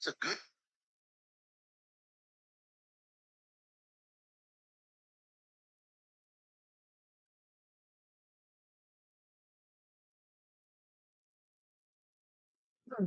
It's a good. Hmm.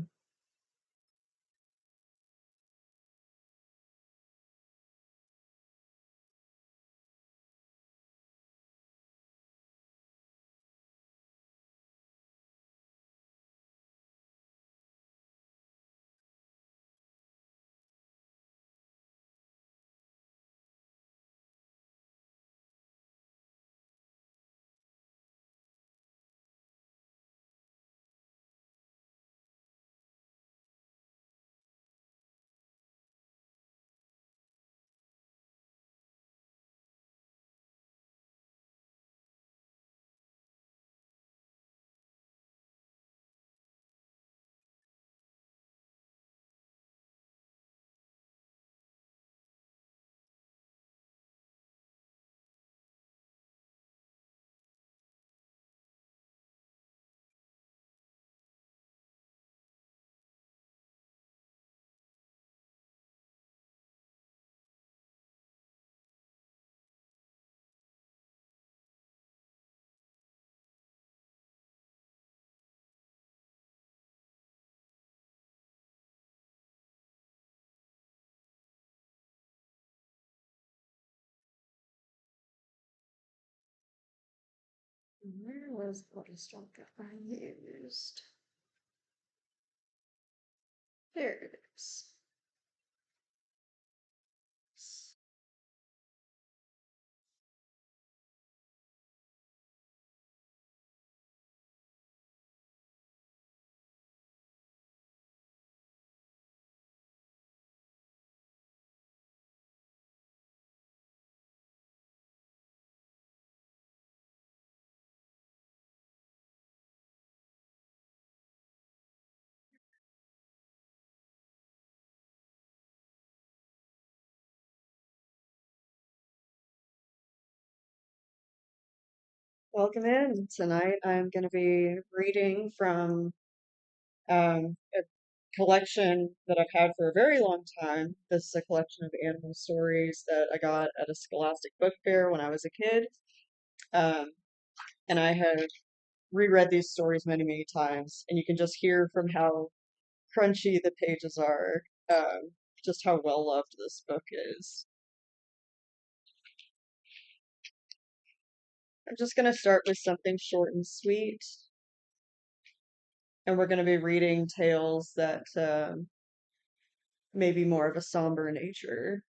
Where was the instructor I used? There it is. Welcome in. Tonight I'm going to be reading from a collection that I've had for a very long time. This is a collection of animal stories that I got at a scholastic book fair when I was a kid. Um, and I have reread these stories many, many times, and you can just hear from how crunchy the pages are, just how well loved this book is. I'm just going to start with something short and sweet, and we're going to be reading tales that may be more of a somber nature.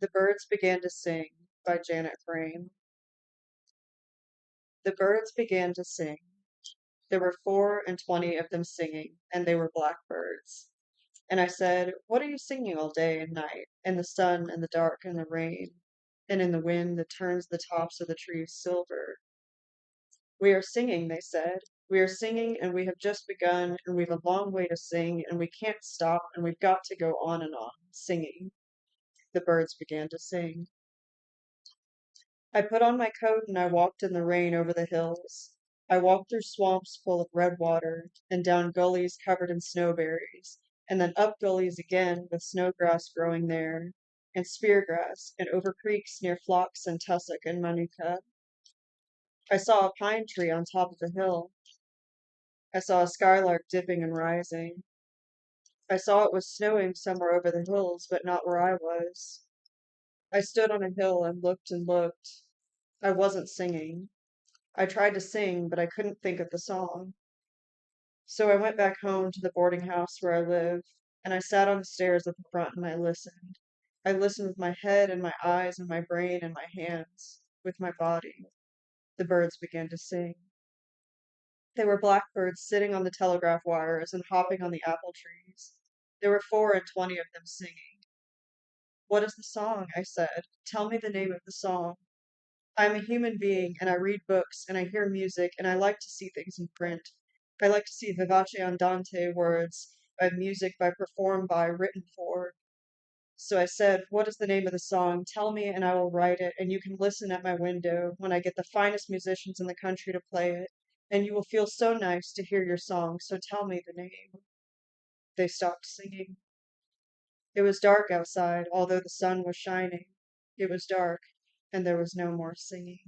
The Birds Began to Sing by Janet Frame. The birds began to sing. There were 24 of them singing, and they were blackbirds. And I said, "What are you singing all day and night, in the sun and the dark and the rain, and in the wind that turns the tops of the trees silver?" "We are singing," they said. "We are singing, and we have just begun, and we've a long way to sing, and we can't stop, and we've got to go on, singing." The birds began to sing. I put on my coat and I walked in the rain over the hills. I walked through swamps full of red water, and down gullies covered in snowberries, and then up gullies again with snowgrass growing there, and speargrass, and over creeks near Phlox and Tussock and Manuka. I saw a pine tree on top of a hill. I saw a skylark dipping and rising. I saw it was snowing somewhere over the hills, but not where I was. I stood on a hill and looked and looked. I wasn't singing. I tried to sing, but I couldn't think of the song. So I went back home to the boarding house where I live, and I sat on the stairs at the front and I listened. I listened with my head and my eyes and my brain and my hands, with my body. The birds began to sing. They were blackbirds sitting on the telegraph wires and hopping on the apple trees. There were 24 of them singing. "What is the song?" I said. "Tell me the name of the song." "I'm a human being, and I read books, and I hear music, and I like to see things in print. I like to see vivace andante words, by music, by performed by, written for." So I said, "What is the name of the song? Tell me, and I will write it, and you can listen at my window when I get the finest musicians in the country to play it. and you will feel so nice to hear your song, so tell me the name. They stopped singing. It was dark outside, although the sun was shining. It was dark, and there was no more singing.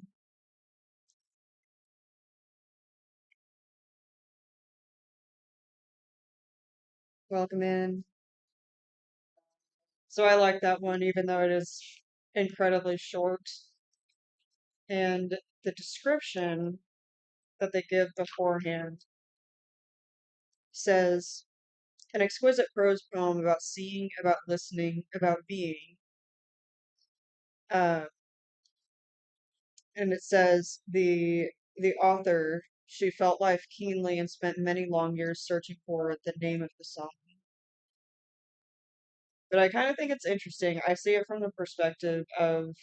Welcome in. So I like that one, even though it is incredibly short. And the description that they give beforehand says an exquisite prose poem about seeing, about listening, about being. Uh, and it says the author, she felt life keenly and spent many long years searching for the name of the song. But I kind of think it's interesting. I see it from the perspective of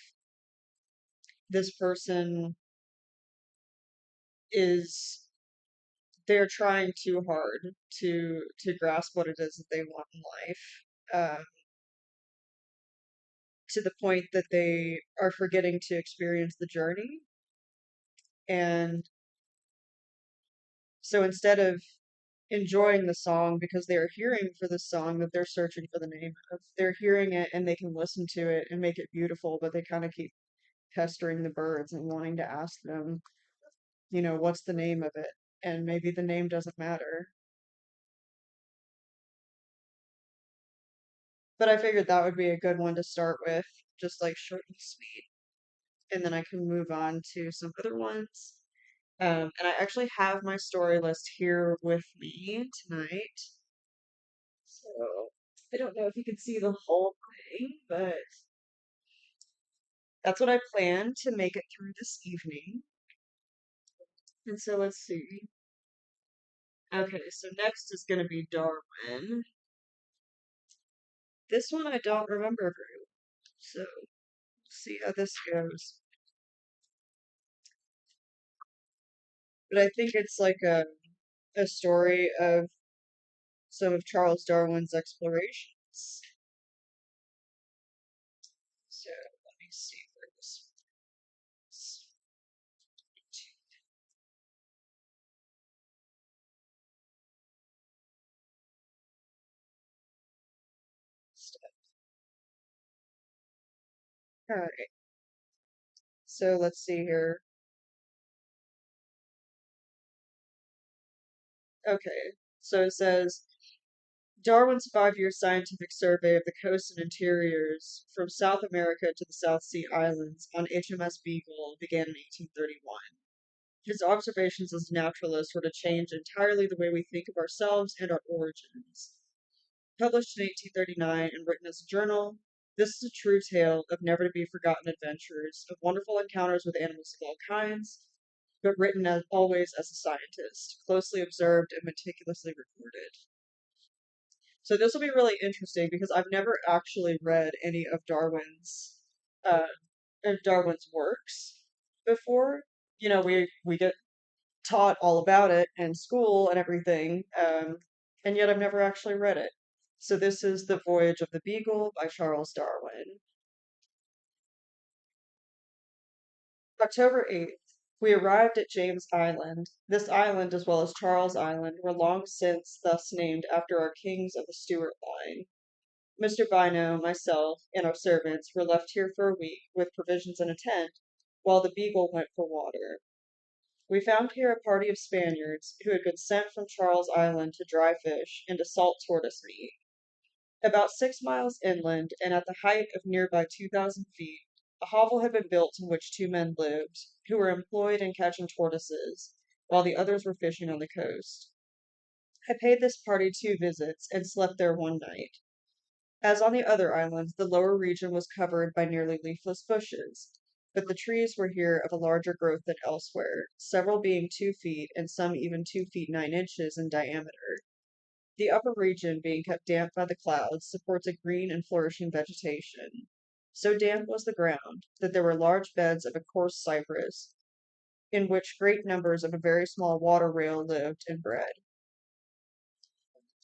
this person is they're trying too hard to grasp what it is that they want in life, to the point that they are forgetting to experience the journey. And so instead of enjoying the song because they are hearing for the song that they're searching for the name of, they're hearing it and they can listen to it and make it beautiful, but they kind of keep pestering the birds and wanting to ask them, what's the name of it? And maybe the name doesn't matter. But I figured that would be a good one to start with, just like short and sweet. And then I can move on to some other ones. And I actually have my story list here with me tonight. So I don't know if you can see the whole thing, but that's what I plan to make it through this evening. And so let's see. Okay, so next is going to be Darwin. This one I don't remember very well, so see how this goes. But I think it's like a story of some of Charles Darwin's explorations. So let me see where this is. All right. So let's see here. Okay. So it says Darwin's 5 year scientific survey of the coasts and interiors from South America to the South Sea Islands on HMS Beagle began in 1831. His observations as a naturalist were to change entirely the way we think of ourselves and our origins. Published in 1839 and written as a journal, this is a true tale of never to be forgotten adventures, of wonderful encounters with animals of all kinds, but written as always as a scientist, closely observed and meticulously recorded. So this will be really interesting because I've never actually read any uh, of Darwin's works before. We get taught all about it in school and everything, and yet I've never actually read it. So this is The Voyage of the Beagle by Charles Darwin. October 8th. We arrived at James Island. This island, as well as Charles Island, were long since thus named after our kings of the Stuart line. Mr. Bino, myself, and our servants were left here for a week with provisions in a tent, while the Beagle went for water. We found here a party of Spaniards who had been sent from Charles Island to dry fish and to salt tortoise meat. About 6 miles inland, and at the height of nearby 2,000 feet, a hovel had been built in which two men lived, who were employed in catching tortoises, while the others were fishing on the coast. I paid this party 2 visits, and slept there one night. As on the other islands, the lower region was covered by nearly leafless bushes, but the trees were here of a larger growth than elsewhere, several being 2 feet and some even 2 feet 9 inches in diameter. The upper region, being kept damp by the clouds, supports a green and flourishing vegetation. So damp was the ground that there were large beds of a coarse cypress, in which great numbers of a very small water rail lived and bred.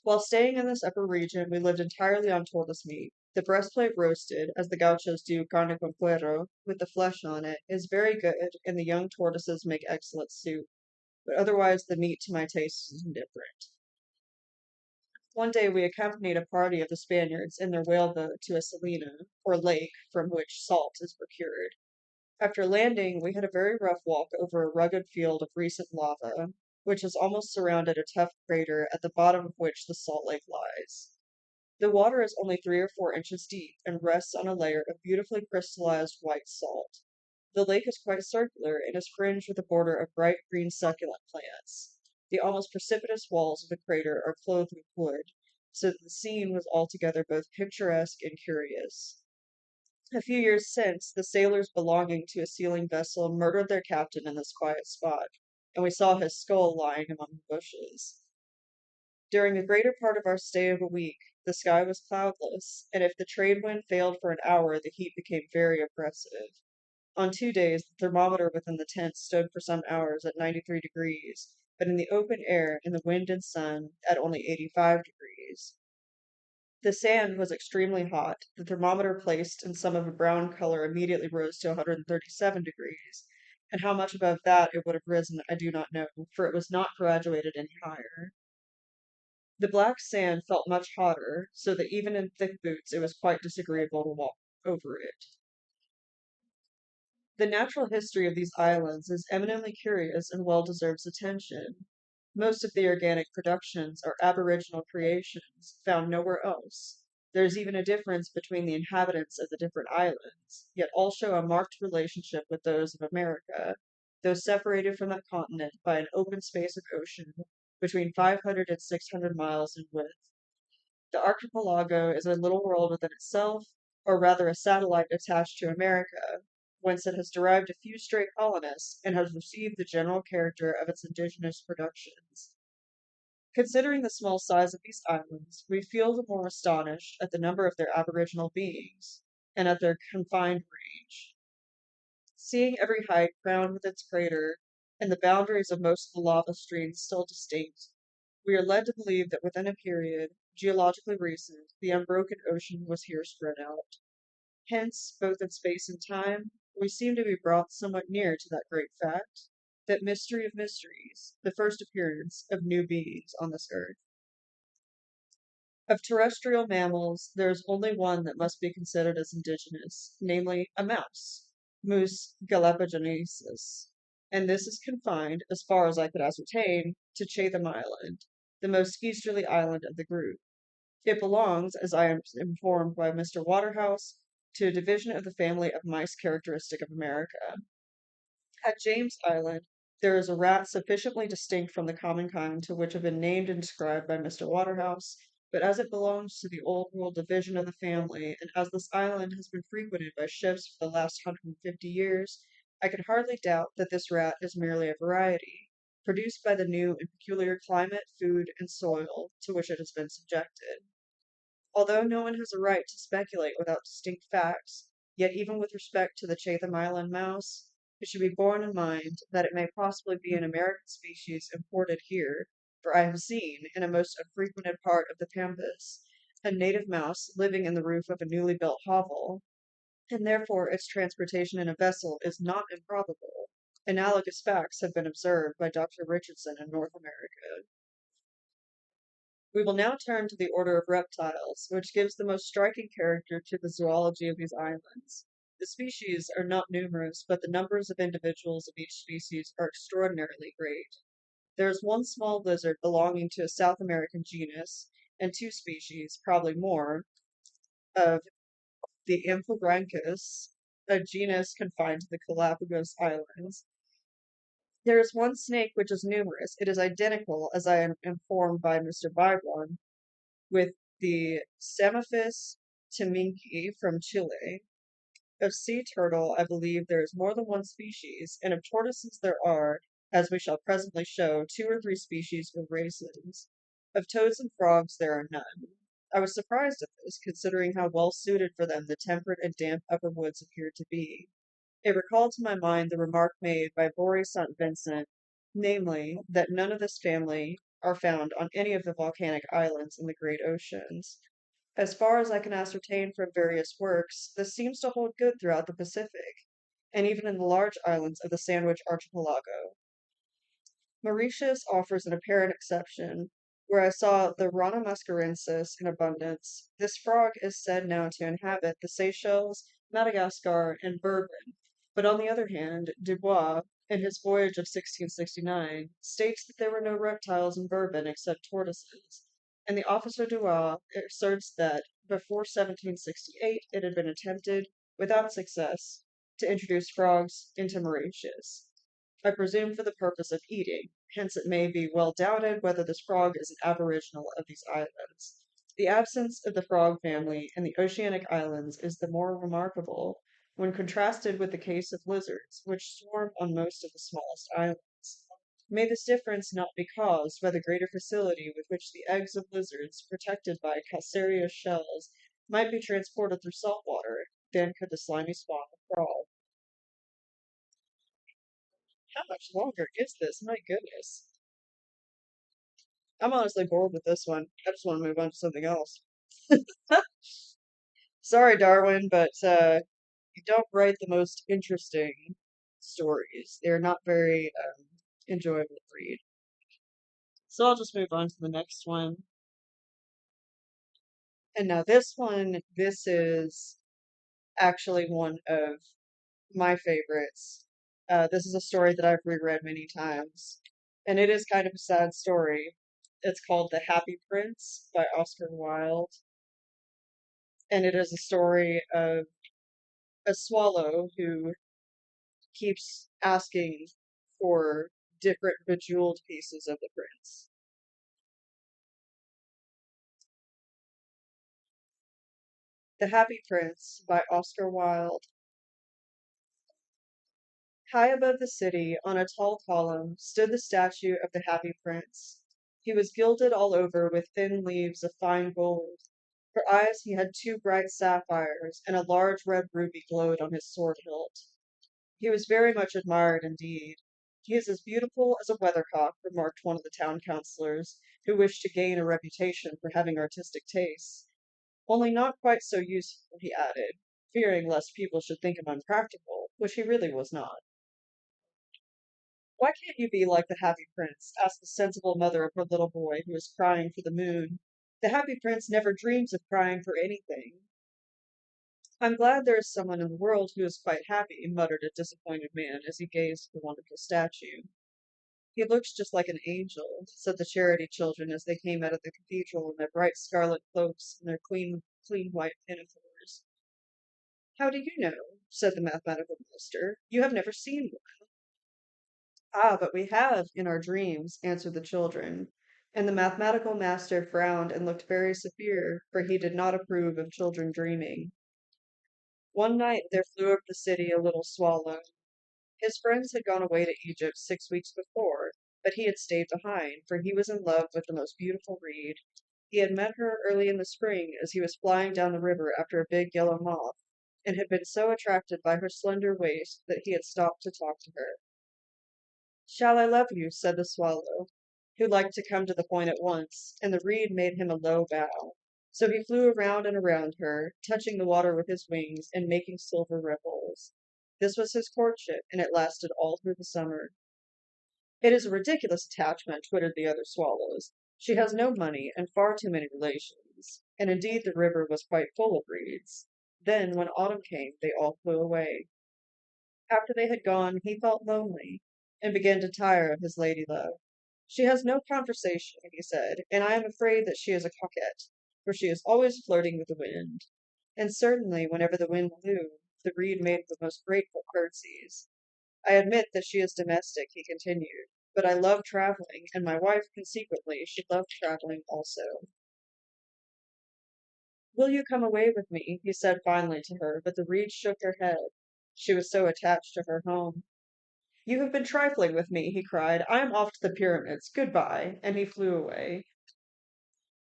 While staying in this upper region, we lived entirely on tortoise meat. The breastplate roasted, as the gauchos do carne con cuero, with the flesh on it, is very good, and the young tortoises make excellent soup. but otherwise the meat to my taste was indifferent. One day we accompanied a party of the Spaniards in their whaleboat to a salina, or lake, from which salt is procured. After landing, we had a very rough walk over a rugged field of recent lava, which has almost surrounded a tough crater at the bottom of which the salt lake lies. The water is only 3 or 4 inches deep and rests on a layer of beautifully crystallized white salt. The lake is quite circular and is fringed with a border of bright green succulent plants. The almost precipitous walls of the crater are clothed with wood, so that the scene was altogether both picturesque and curious. A few years since, the sailors belonging to a sealing vessel murdered their captain in this quiet spot, and we saw his skull lying among the bushes. During the greater part of our stay of a week, the sky was cloudless, and if the trade wind failed for an hour, the heat became very oppressive. On 2 days, the thermometer within the tent stood for some hours at 93 degrees, but in the open air, in the wind and sun, at only 85 degrees. The sand was extremely hot. The thermometer placed in some of a brown color immediately rose to 137 degrees, and how much above that it would have risen I do not know, for it was not graduated any higher. The black sand felt much hotter, so that even in thick boots it was quite disagreeable to walk over it. The natural history of these islands is eminently curious and well deserves attention. Most of the organic productions are aboriginal creations found nowhere else. There is even a difference between the inhabitants of the different islands, yet all show a marked relationship with those of America, though separated from that continent by an open space of ocean between 500 and 600 miles in width. The archipelago is a little world within itself, or rather a satellite attached to America, whence it has derived a few stray colonists and has received the general character of its indigenous productions. Considering the small size of these islands, we feel the more astonished at the number of their aboriginal beings, and at their confined range. Seeing every height crowned with its crater, and the boundaries of most of the lava streams still distinct, we are led to believe that within a period, geologically recent, the unbroken ocean was here spread out. Hence, both in space and time, we seem to be brought somewhat near to that great fact, that mystery of mysteries, the first appearance of new beings on this earth. Of terrestrial mammals, there is only one that must be considered as indigenous, namely a mouse, Mus galapagoensis, and this is confined, as far as I could ascertain, to Chatham Island, the most easterly island of the group. It belongs, as I am informed by Mr. Waterhouse, to a division of the family of mice characteristic of America. At James Island, there is a rat sufficiently distinct from the common kind to which have been named and described by Mr. Waterhouse, but as it belongs to the Old World division of the family, and as this island has been frequented by ships for the last 150 years, I can hardly doubt that this rat is merely a variety, produced by the new and peculiar climate, food, and soil to which it has been subjected. Although no one has a right to speculate without distinct facts, yet even with respect to the Chatham Island mouse, it should be borne in mind that it may possibly be an American species imported here, for I have seen, in a most unfrequented part of the Pampas, a native mouse living in the roof of a newly built hovel, and therefore its transportation in a vessel is not improbable. Analogous facts have been observed by Dr. Richardson in North America. We will now turn to the order of reptiles, which gives the most striking character to the zoology of these islands. The species are not numerous, but the numbers of individuals of each species are extraordinarily great. There is one small lizard belonging to a South American genus, and two species, probably more, of the Amphibranchus, a genus confined to the Galapagos Islands. There is one snake which is numerous. It is identical, as I am informed by Mr. Byron, with the Samaphis teminki from Chile. Of sea turtle, I believe there is more than one species, and of tortoises there are, as we shall presently show, 2 or 3 species or races. Of toads and frogs there are none. I was surprised at this, considering how well suited for them the temperate and damp upper woods appeared to be. It recalled to my mind the remark made by Boris St. Vincent, namely, that none of this family are found on any of the volcanic islands in the great oceans. As far as I can ascertain from various works, this seems to hold good throughout the Pacific, and even in the large islands of the Sandwich Archipelago. Mauritius offers an apparent exception, where I saw the Rana mascarensis in abundance. This frog is said now to inhabit the Seychelles, Madagascar, and Bourbon, but on the other hand, Dubois, in his voyage of 1669, states that there were no reptiles in Bourbon except tortoises, and the officer Dubois asserts that before 1768 it had been attempted, without success, to introduce frogs into Mauritius. I presume for the purpose of eating, hence it may be well doubted whether this frog is an aboriginal of these islands. The absence of the frog family in the oceanic islands is the more remarkable when contrasted with the case of lizards, which swarm on most of the smallest islands. May this difference not be caused by the greater facility with which the eggs of lizards, protected by calcareous shells, might be transported through salt water, than could the slimy spawn of frog. How much longer is this? My goodness. I'm honestly bored with this one. I just want to move on to something else. Sorry, Darwin, but you don't write the most interesting stories. They're not very enjoyable to read. So I'll just move on to the next one. And now this is actually one of my favorites. This is a story that I've reread many times, and it is kind of a sad story. It's called The Happy Prince by Oscar Wilde, and it is a story of a swallow who keeps asking for different bejeweled pieces of the prince. The Happy Prince by Oscar Wilde. High above the city, on a tall column, stood the statue of the Happy Prince. He was gilded all over with thin leaves of fine gold. For eyes he had two bright sapphires, and a large red ruby glowed on his sword hilt. He was very much admired indeed. He is as beautiful as a weathercock, remarked one of the town councillors, who wished to gain a reputation for having artistic tastes. Only not quite so useful, he added, fearing lest people should think him unpractical, which he really was not. Why can't you be like the Happy Prince? Asked the sensible mother of her little boy, who was crying for the moon. The Happy Prince never dreams of crying for anything. I'm glad there is someone in the world who is quite happy, muttered a disappointed man as he gazed at the wonderful statue. He looks just like an angel, said the charity children as they came out of the cathedral in their bright scarlet cloaks and their clean white pinafores. How do you know? Said the mathematical master. You have never seen one. Ah, but we have in our dreams, answered the children. And the mathematical master frowned and looked very severe, for he did not approve of children dreaming. One night there flew over the city a little swallow. His friends had gone away to Egypt 6 weeks before, but he had stayed behind, for he was in love with the most beautiful reed. He had met her early in the spring as he was flying down the river after a big yellow moth, and had been so attracted by her slender waist that he had stopped to talk to her. Shall I love you? Said the swallow, who liked to come to the point at once, and the reed made him a low bow. So he flew around and around her, touching the water with his wings and making silver ripples. This was his courtship, and it lasted all through the summer. It is a ridiculous attachment, twittered the other swallows. She has no money and far too many relations. And indeed the river was quite full of reeds. Then, when autumn came, they all flew away. After they had gone, he felt lonely, and began to tire of his lady love. She has no conversation, he said, and I am afraid that she is a coquette, for she is always flirting with the wind. And certainly, whenever the wind blew, the reed made the most grateful curtsies. I admit that she is domestic, he continued, but I love traveling, and my wife, consequently, should love traveling also. Will you come away with me? He said finally to her, but the reed shook her head. She was so attached to her home. You have been trifling with me, he cried. I am off to the pyramids. Goodbye. And he flew away.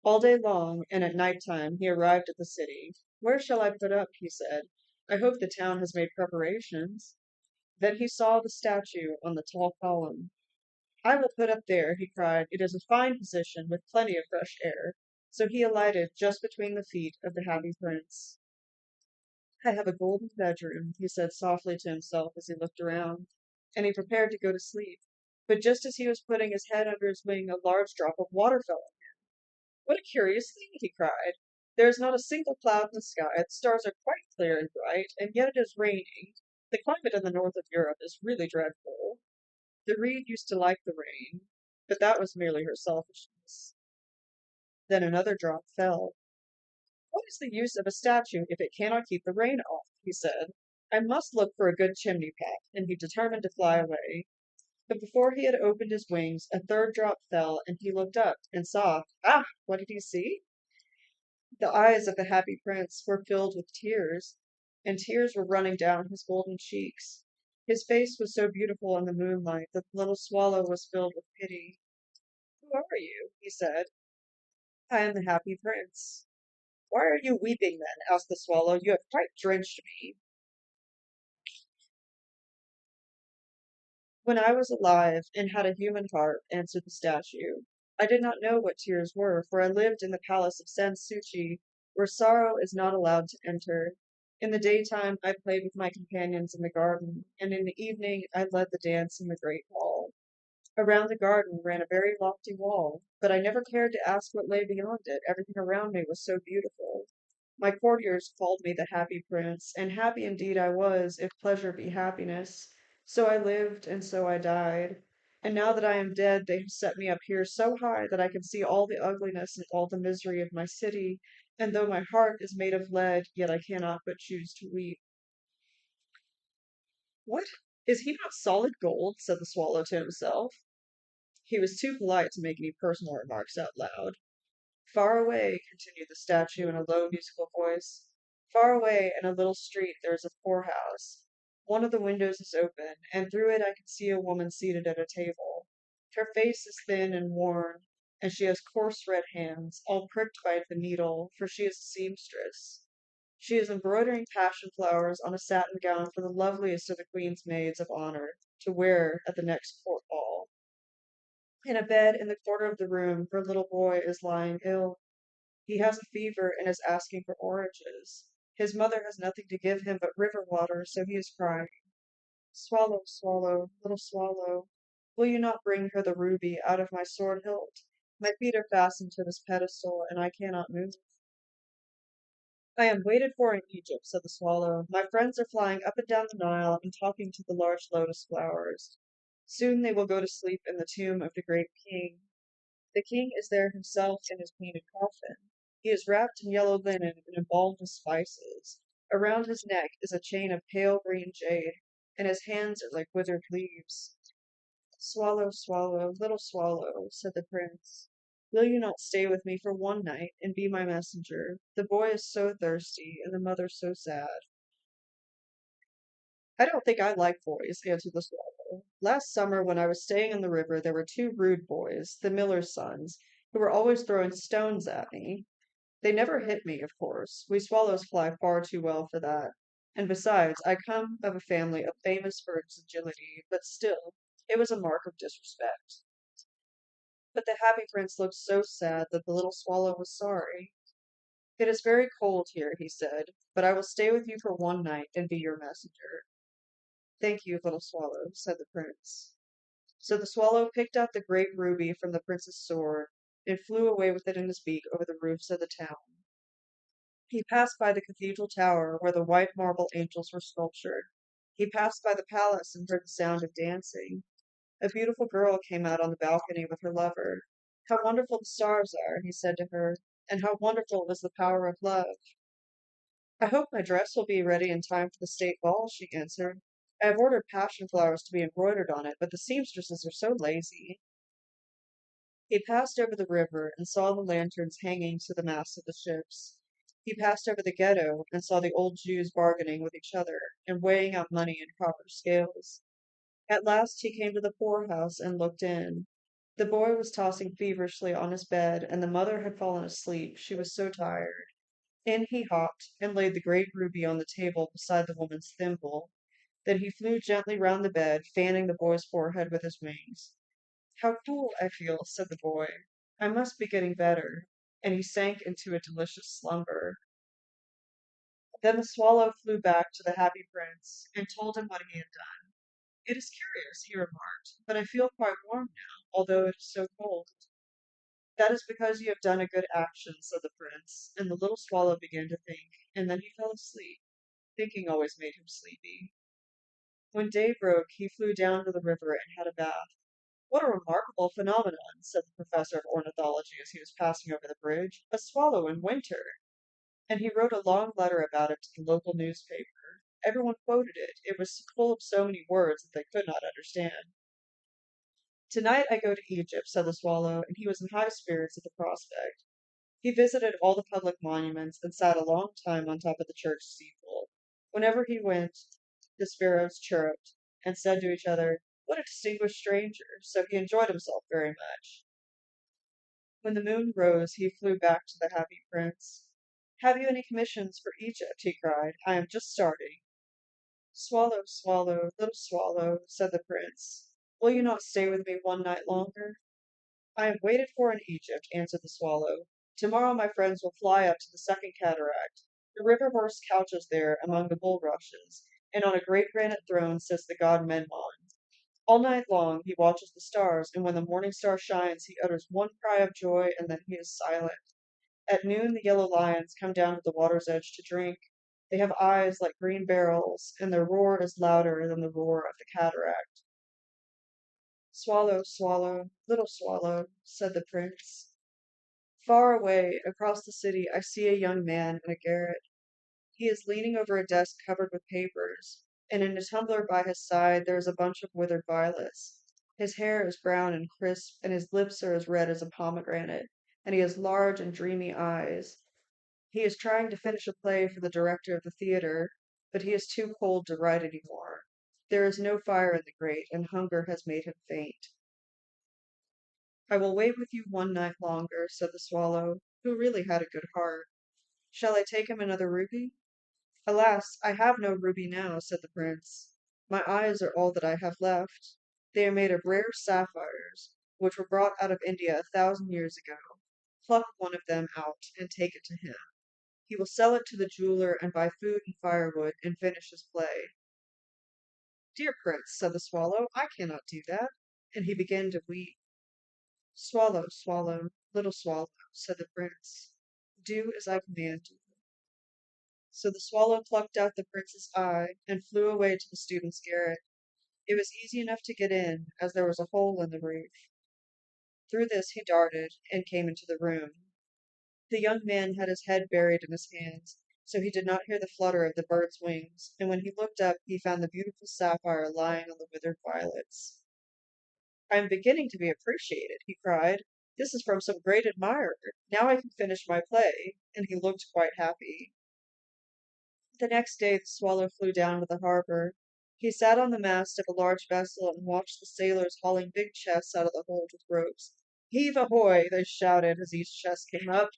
All day long, and at night time, he arrived at the city. Where shall I put up? He said. I hope the town has made preparations. Then he saw the statue on the tall column. I will put up there, he cried. It is a fine position, with plenty of fresh air. So he alighted just between the feet of the happy prince. I have a golden bedroom, he said softly to himself as he looked around, and he prepared to go to sleep. But just as he was putting his head under his wing, a large drop of water fell. What a curious thing, he cried. There is not a single cloud in the sky, the stars are quite clear and bright, and yet it is raining. The climate in the north of Europe is really dreadful. The reed used to like the rain, but that was merely her selfishness. Then another drop fell. What is the use of a statue if it cannot keep the rain off? He said. I must look for a good chimney pot, and he determined to fly away. But before he had opened his wings, a third drop fell, and he looked up and saw, ah, what did he see? The eyes of the happy prince were filled with tears, and tears were running down his golden cheeks. His face was so beautiful in the moonlight that the little swallow was filled with pity. Who are you? He said. I am the happy prince. Why are you weeping then? Asked the swallow. You have quite drenched me. When I was alive and had a human heart, answered the statue, I did not know what tears were, for I lived in the palace of Sanssouci, where sorrow is not allowed to enter. In the daytime I played with my companions in the garden, and in the evening I led the dance in the great hall. Around the garden ran a very lofty wall, but I never cared to ask what lay beyond it. Everything around me was so beautiful. My courtiers called me the happy prince, and happy indeed I was, if pleasure be happiness. So I lived, and so I died. And now that I am dead, they have set me up here so high that I can see all the ugliness and all the misery of my city, and though my heart is made of lead, yet I cannot but choose to weep. What? Is he not solid gold? Said the swallow to himself. He was too polite to make any personal remarks out loud. Far away, continued the statue in a low musical voice, far away in a little street there is a poorhouse. One of the windows is open, and through it I can see a woman seated at a table. Her face is thin and worn, and she has coarse red hands, all pricked by the needle, for she is a seamstress. She is embroidering passion flowers on a satin gown for the loveliest of the queen's maids of honor to wear at the next court ball. In a bed in the corner of the room, her little boy is lying ill. He has a fever and is asking for oranges. His mother has nothing to give him but river water, so he is crying. Swallow, swallow, little swallow, will you not bring her the ruby out of my sword hilt? My feet are fastened to this pedestal, and I cannot move. I am waited for in Egypt, said the swallow. My friends are flying up and down the Nile and talking to the large lotus flowers. Soon they will go to sleep in the tomb of the great king. The king is there himself in his painted coffin. He is wrapped in yellow linen and embalmed with spices. Around his neck is a chain of pale green jade, and his hands are like withered leaves. Swallow, swallow, little swallow, said the prince. Will you not stay with me for one night and be my messenger? The boy is so thirsty, and the mother so sad. I don't think I like boys, answered the swallow. Last summer, when I was staying in the river, there were two rude boys, the miller's sons, who were always throwing stones at me. They never hit me, of course. We swallows fly far too well for that. And besides, I come of a family famous for its agility, but still, it was a mark of disrespect. But the happy prince looked so sad that the little swallow was sorry. It is very cold here, he said, but I will stay with you for one night and be your messenger. Thank you, little swallow, said the prince. So the swallow picked out the great ruby from the prince's sword and flew away with it in his beak over the roofs of the town. He passed by the cathedral tower where the white marble angels were sculptured. He passed by the palace and heard the sound of dancing. A beautiful girl came out on the balcony with her lover. How wonderful the stars are, he said to her, and how wonderful is the power of love. I hope my dress will be ready in time for the state ball, she answered. I have ordered passion flowers to be embroidered on it, but the seamstresses are so lazy. He passed over the river and saw the lanterns hanging to the masts of the ships. He passed over the ghetto and saw the old Jews bargaining with each other and weighing out money in proper scales. At last he came to the poorhouse and looked in. The boy was tossing feverishly on his bed, and the mother had fallen asleep. She was so tired. In he hopped, and laid the great ruby on the table beside the woman's thimble. Then he flew gently round the bed, fanning the boy's forehead with his wings. How cool I feel, said the boy. I must be getting better. And he sank into a delicious slumber. Then the swallow flew back to the happy prince and told him what he had done. It is curious, he remarked, but I feel quite warm now, although it is so cold. That is because you have done a good action, said the prince, and the little swallow began to think, and then he fell asleep. Thinking always made him sleepy. When day broke, he flew down to the river and had a bath. What a remarkable phenomenon, said the professor of ornithology as he was passing over the bridge. A swallow in winter! And he wrote a long letter about it to the local newspaper. Everyone quoted it. It was full of so many words that they could not understand. Tonight I go to Egypt, said the swallow, and he was in high spirits at the prospect. He visited all the public monuments and sat a long time on top of the church steeple. Whenever he went, the sparrows chirruped and said to each other, "What a distinguished stranger!" So he enjoyed himself very much. When the moon rose, he flew back to the happy prince. "Have you any commissions for Egypt?" he cried. "I am just starting." "Swallow, swallow, little swallow," said the prince, "will you not stay with me one night longer?" "I am waited for in Egypt," answered the swallow. "Tomorrow my friends will fly up to the second cataract. The river horse couches there among the bulrushes, and on a great granite throne sits the god Memnon. All night long he watches the stars, and when the morning star shines he utters one cry of joy, and then he is silent. At noon the yellow lions come down to the water's edge to drink. They have eyes like green beryls, and their roar is louder than the roar of the cataract." "Swallow, swallow, little swallow," said the prince. "Far away, across the city, I see a young man in a garret. He is leaning over a desk covered with papers, and in a tumbler by his side there is a bunch of withered violets. His hair is brown and crisp, and his lips are as red as a pomegranate, and he has large and dreamy eyes. He is trying to finish a play for the director of the theatre, but he is too cold to write any more. There is no fire in the grate, and hunger has made him faint." "I will wait with you one night longer," said the swallow, who really had a good heart. "Shall I take him another ruby?" "Alas, I have no ruby now," said the prince. "My eyes are all that I have left. They are made of rare sapphires, which were brought out of India 1,000 years ago. Pluck one of them out and take it to him. He will sell it to the jeweler and buy food and firewood and finish his play." "Dear prince," said the swallow, "I cannot do that." And he began to weep. "Swallow, swallow, little swallow," said the prince, "do as I command you." So the swallow plucked out the prince's eye and flew away to the student's garret. It was easy enough to get in, as there was a hole in the roof. Through this he darted and came into the room. The young man had his head buried in his hands, so he did not hear the flutter of the bird's wings, and when he looked up he found the beautiful sapphire lying on the withered violets. "I am beginning to be appreciated," he cried. "This is from some great admirer. Now I can finish my play," and he looked quite happy. The next day the swallow flew down to the harbor. He sat on the mast of a large vessel and watched the sailors hauling big chests out of the hold with ropes. "Heave ahoy!" they shouted as each chest came up.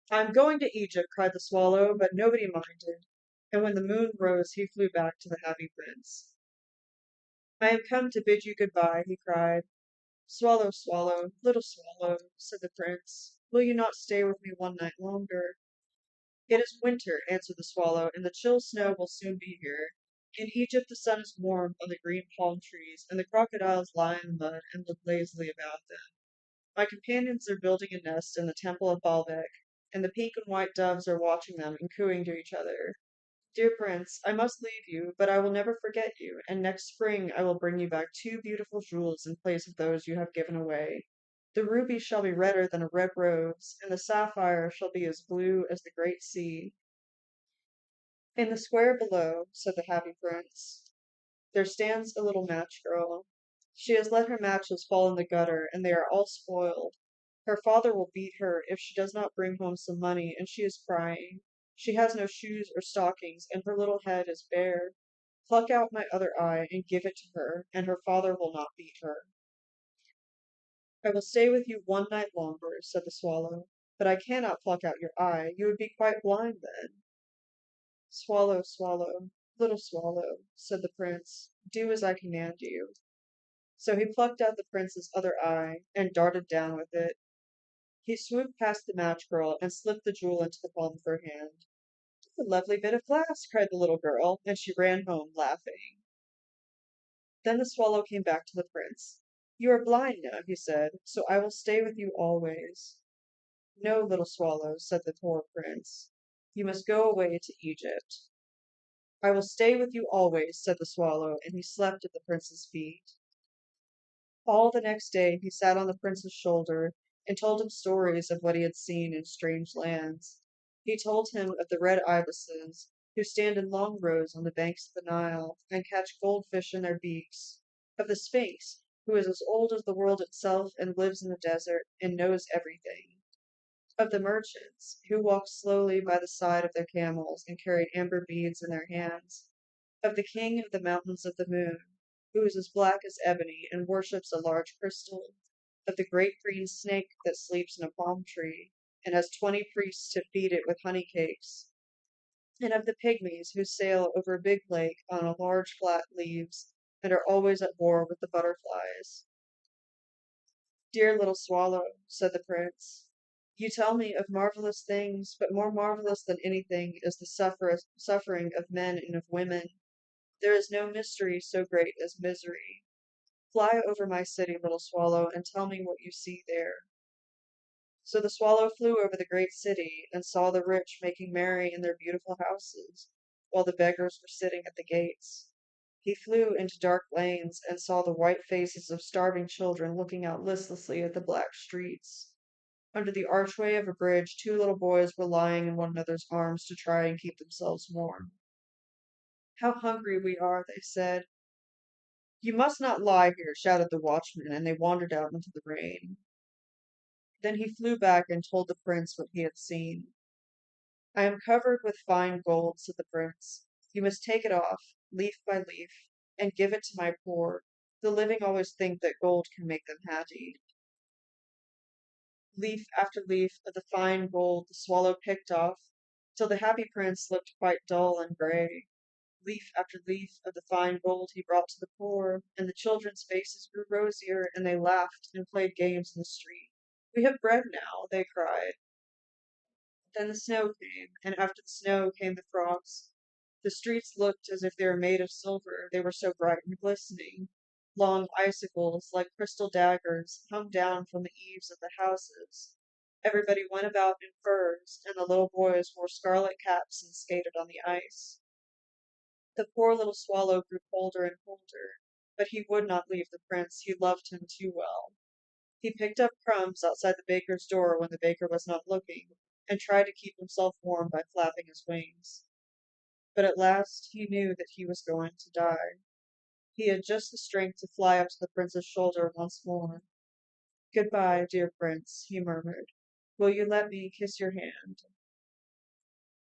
"I am going to Egypt," cried the swallow, but nobody minded. And when the moon rose he flew back to the happy prince. "I am come to bid you good-bye," he cried. "Swallow, swallow, little swallow," said the prince, "will you not stay with me one night longer?" "It is winter," answered the swallow, "and the chill snow will soon be here. In Egypt the sun is warm on the green palm trees, and the crocodiles lie in the mud and look lazily about them. My companions are building a nest in the temple of Baalbec, and the pink and white doves are watching them and cooing to each other. Dear prince, I must leave you, but I will never forget you, and next spring I will bring you back two beautiful jewels in place of those you have given away. The ruby shall be redder than a red rose, and the sapphire shall be as blue as the great sea." "In the square below," said the happy prince, "there stands a little match girl. She has let her matches fall in the gutter, and they are all spoiled. Her father will beat her if she does not bring home some money, and she is crying. She has no shoes or stockings, and her little head is bare. Pluck out my other eye and give it to her, and her father will not beat her." "I will stay with you one night longer," said the swallow, "but I cannot pluck out your eye. You would be quite blind then." "Swallow, swallow, little swallow," said the prince, "do as I command you." So he plucked out the prince's other eye and darted down with it. He swooped past the match girl and slipped the jewel into the palm of her hand. "What a lovely bit of glass!" cried the little girl, and she ran home laughing. Then the swallow came back to the prince. You are blind now, he said, so I will stay with you always. No, little swallow, said the poor prince. You must go away to Egypt. I will stay with you always, said the swallow, and he slept at the prince's feet. All the next day he sat on the prince's shoulder and told him stories of what he had seen in strange lands. He told him of the red ibises, who stand in long rows on the banks of the Nile and catch goldfish in their beaks, of the Sphinx, who is as old as the world itself and lives in the desert and knows everything, of the merchants, who walked slowly by the side of their camels and carried amber beads in their hands, of the king of the mountains of the moon, who is as black as ebony and worships a large crystal, of the great green snake that sleeps in a palm tree and has 20 priests to feed it with honey cakes, and of the pygmies who sail over a big lake on a large flat leaves and are always at war with the butterflies. Dear little swallow, said the prince, you tell me of marvelous things, but more marvelous than anything is the suffering of men and of women. There is no mystery so great as misery. Fly over my city, little swallow, and tell me what you see there. So the swallow flew over the great city and saw the rich making merry in their beautiful houses, while the beggars were sitting at the gates. He flew into dark lanes and saw the white faces of starving children looking out listlessly at the black streets. Under the archway of a bridge, two little boys were lying in one another's arms to try and keep themselves warm. How hungry we are, they said. You must not lie here, shouted the watchman, and they wandered out into the rain. Then he flew back and told the prince what he had seen. I am covered with fine gold, said the prince. You must take it off, leaf by leaf, and give it to my poor. The living always think that gold can make them happy. Leaf after leaf of the fine gold the swallow picked off, till the happy prince looked quite dull and grey. Leaf after leaf of the fine gold he brought to the poor, and the children's faces grew rosier, and they laughed and played games in the street. We have bread now, they cried. Then the snow came, and after the snow came the frost. The streets looked as if they were made of silver, they were so bright and glistening. Long icicles, like crystal daggers, hung down from the eaves of the houses. Everybody went about in furs, and the little boys wore scarlet caps and skated on the ice. The poor little swallow grew colder and colder, but he would not leave the prince, he loved him too well. He picked up crumbs outside the baker's door when the baker was not looking, and tried to keep himself warm by flapping his wings. But at last he knew that he was going to die. He had just the strength to fly up to the prince's shoulder once more. Goodbye, dear prince, he murmured. Will you let me kiss your hand?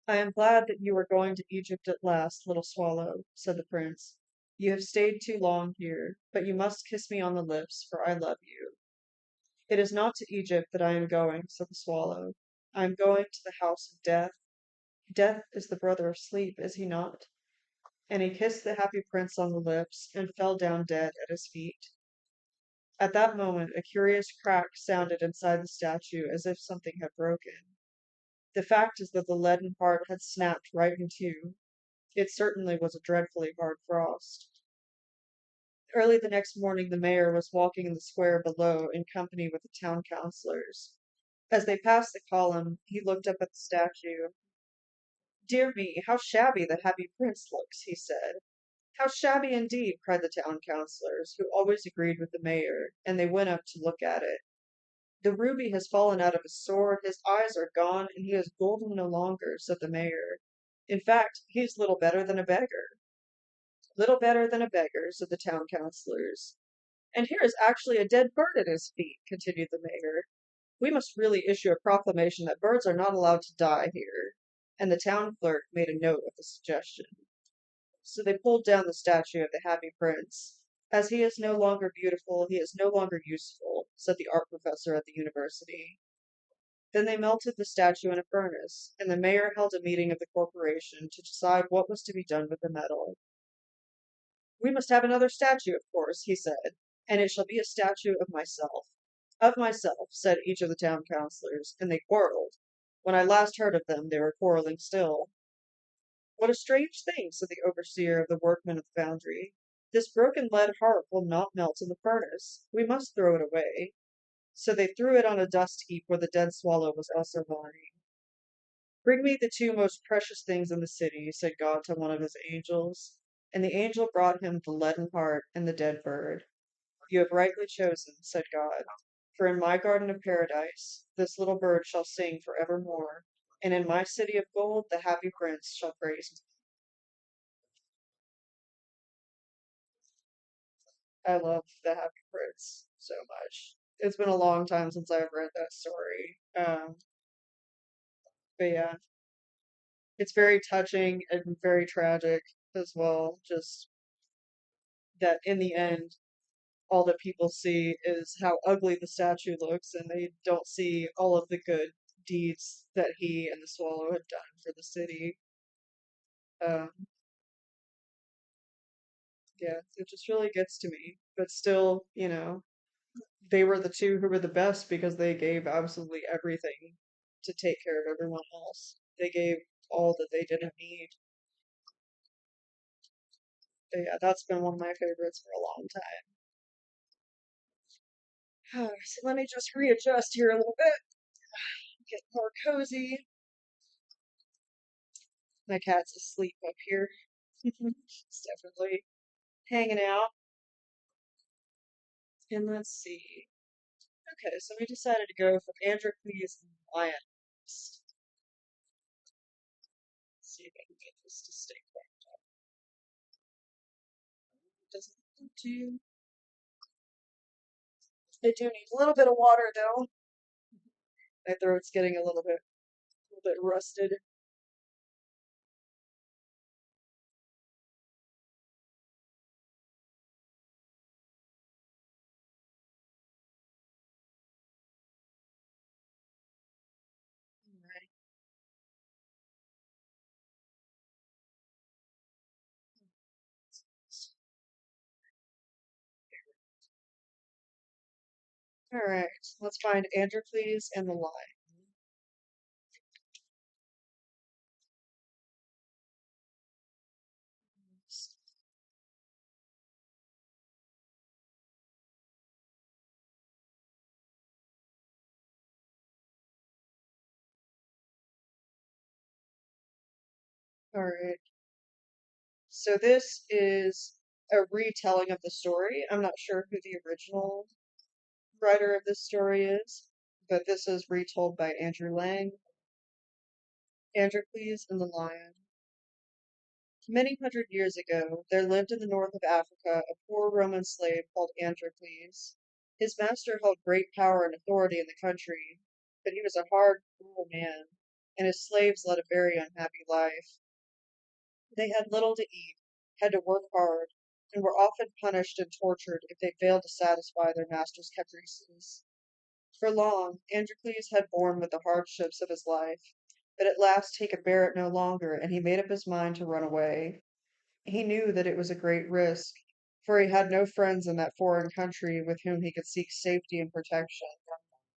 I am glad that you are going to Egypt at last, little swallow, said the prince. You have stayed too long here, but you must kiss me on the lips, for I love you. It is not to Egypt that I am going, said the swallow. I am going to the house of death. Death is the brother of sleep, is he not? And he kissed the happy prince on the lips and fell down dead at his feet. At that moment, a curious crack sounded inside the statue as if something had broken. The fact is that the leaden heart had snapped right in two. It certainly was a dreadfully hard frost. Early the next morning, the mayor was walking in the square below in company with the town councillors. As they passed the column, he looked up at the statue. Dear me, how shabby the happy prince looks, he said. How shabby indeed, cried the town councillors, who always agreed with the mayor, and they went up to look at it. The ruby has fallen out of his sword, his eyes are gone, and he is golden no longer, said the mayor. In fact, he is little better than a beggar. Little better than a beggar, said the town councillors. And here is actually a dead bird at his feet, continued the mayor. We must really issue a proclamation that birds are not allowed to die here. And the town clerk made a note of the suggestion. So they pulled down the statue of the happy prince. As he is no longer beautiful, he is no longer useful, said the art professor at the university. Then they melted the statue in a furnace, and the mayor held a meeting of the corporation to decide what was to be done with the metal. We must have another statue, of course, he said, and it shall be a statue of myself. Of myself, said each of the town councillors, and they quarreled. When I last heard of them, they were quarreling still. What a strange thing, said the overseer of the workmen of the foundry. This broken lead heart will not melt in the furnace. We must throw it away. So they threw it on a dust heap where the dead swallow was also lying. Bring me the two most precious things in the city, said God to one of his angels. And the angel brought him the leaden heart and the dead bird. You have rightly chosen, said God, for in my garden of paradise this little bird shall sing for evermore, and in my city of gold the happy prince shall praise me. I love the happy prince so much. It's been a long time since I've read that story. But yeah, it's very touching and very tragic as well. Just that in the end, all that people see is how ugly the statue looks, and they don't see all of the good deeds that he and the swallow have done for the city. Um, yeah, it just really gets to me. But still, they were the two who were the best because they gave absolutely everything to take care of everyone else. They gave all that they didn't need. But yeah, that's been one of my favorites for a long time. So let me just readjust here a little bit, get more cozy. My cat's asleep up here. She's definitely hanging out. And let's see. Okay, so we decided to go for Androcles and Lion. Let's see if I can get this to stay quiet. It doesn't want to. I do need a little bit of water though. My throat's getting a little bit rusted. Alright. Alright, let's find Androcles and the lion. Alright, so this is a retelling of the story. I'm not sure who the original writer of this story is, but this is retold by Andrew Lang. Androcles and the Lion. Many hundred years ago, there lived in the north of Africa a poor Roman slave called Androcles. His master held great power and authority in the country, but he was a hard, cruel man, and his slaves led a very unhappy life. They had little to eat, had to work hard, and were often punished and tortured if they failed to satisfy their master's caprices. For long, Androcles had borne with the hardships of his life, but at last he could bear it no longer, and he made up his mind to run away. He knew that it was a great risk, for he had no friends in that foreign country with whom he could seek safety and protection,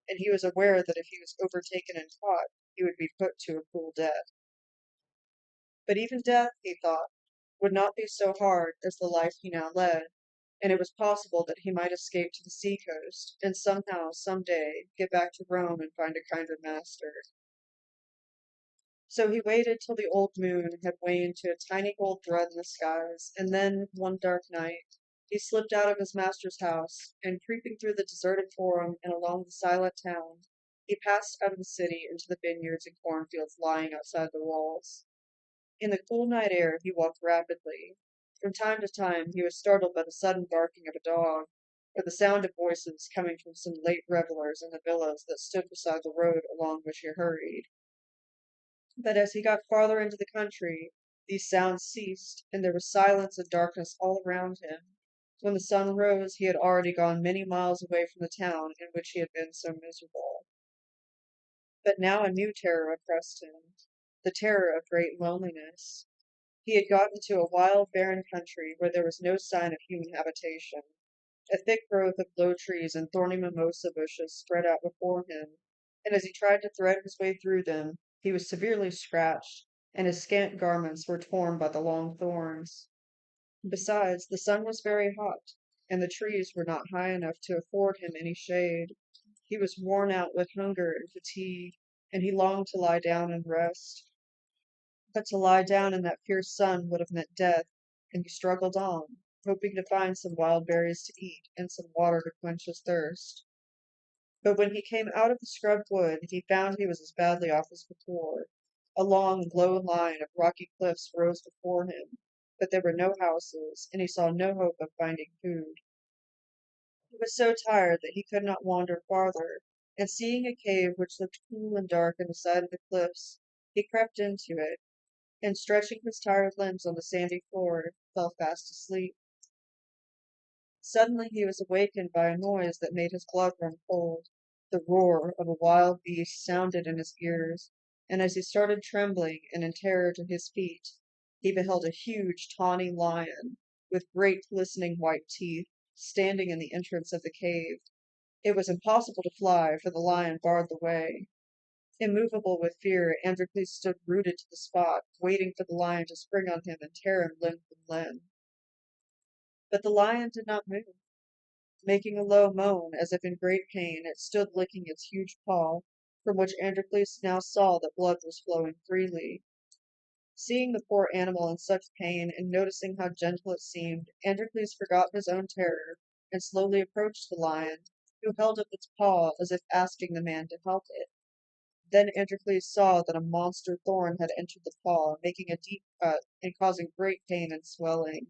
and he was aware that if he was overtaken and caught, he would be put to a cruel death. But even death, he thought, would not be so hard as the life he now led, and it was possible that he might escape to the sea-coast, and somehow, some day, get back to Rome and find a kinder master. So he waited till the old moon had waned to a tiny gold thread in the skies, and then, one dark night, he slipped out of his master's house, and creeping through the deserted forum and along the silent town, he passed out of the city into the vineyards and cornfields lying outside the walls. In the cool night air he walked rapidly. From time to time he was startled by the sudden barking of a dog, or the sound of voices coming from some late revelers in the villas that stood beside the road along which he hurried. But as he got farther into the country, these sounds ceased, and there was silence and darkness all around him. When the sun rose, he had already gone many miles away from the town in which he had been so miserable. But now a new terror oppressed him, the terror of great loneliness. He had got into a wild, barren country where there was no sign of human habitation. A thick growth of low trees and thorny mimosa bushes spread out before him, and as he tried to thread his way through them, he was severely scratched, and his scant garments were torn by the long thorns. Besides, the sun was very hot, and the trees were not high enough to afford him any shade. He was worn out with hunger and fatigue, and he longed to lie down and rest. But to lie down in that fierce sun would have meant death, and he struggled on, hoping to find some wild berries to eat and some water to quench his thirst. But when he came out of the scrub wood, he found he was as badly off as before. A long, low line of rocky cliffs rose before him, but there were no houses, and he saw no hope of finding food. He was so tired that he could not wander farther, and seeing a cave which looked cool and dark in the side of the cliffs, he crept into it, and stretching his tired limbs on the sandy floor, fell fast asleep. Suddenly he was awakened by a noise that made his blood run cold. The roar of a wild beast sounded in his ears, and as he started trembling and in terror to his feet, he beheld a huge tawny lion, with great glistening white teeth, standing in the entrance of the cave. It was impossible to fly, for the lion barred the way. Immovable with fear, Androcles stood rooted to the spot, waiting for the lion to spring on him and tear him limb from limb. But the lion did not move. Making a low moan, as if in great pain, it stood licking its huge paw, from which Androcles now saw that blood was flowing freely. Seeing the poor animal in such pain, and noticing how gentle it seemed, Androcles forgot his own terror, and slowly approached the lion, who held up its paw as if asking the man to help it. Then Androcles saw that a monster thorn had entered the paw, making a deep cut and causing great pain and swelling.